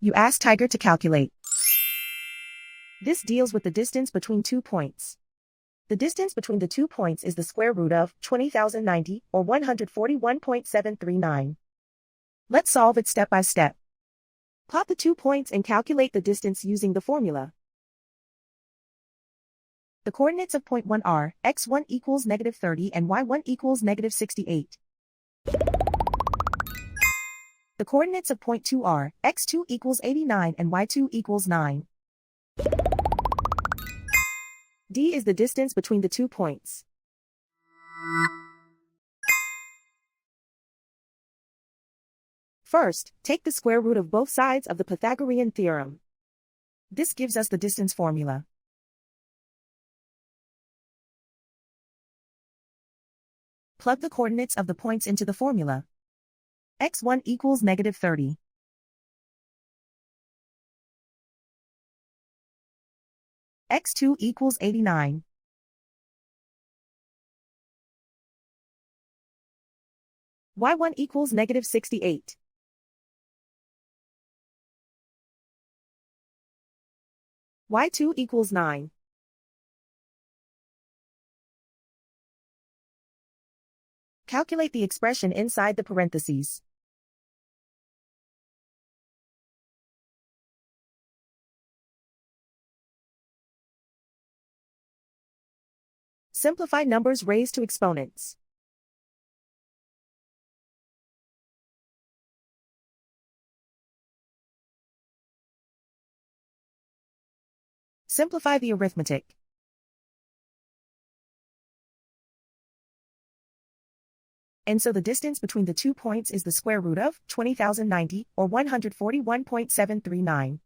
You ask Tiger to calculate. This deals with the distance between 2 points. The distance between the 2 points is the square root of 20,090, or 141.739. Let's solve it step by step. Plot the 2 points and calculate the distance using the formula. The coordinates of point 1 are x1 equals -30 and y1 equals -68. The coordinates of point 2 are x2 equals 89 and y2 equals 9. D is the distance between the 2 points. First, take the square root of both sides of the Pythagorean theorem. This gives us the distance formula. Plug the coordinates of the points into the formula. x1 equals -30. x2 equals 89. y1 equals -68. y2 equals 9. Calculate the expression inside the parentheses. Simplify numbers raised to exponents. Simplify the arithmetic. And so the distance between the 2 points is the square root of 20,090, or 141.739.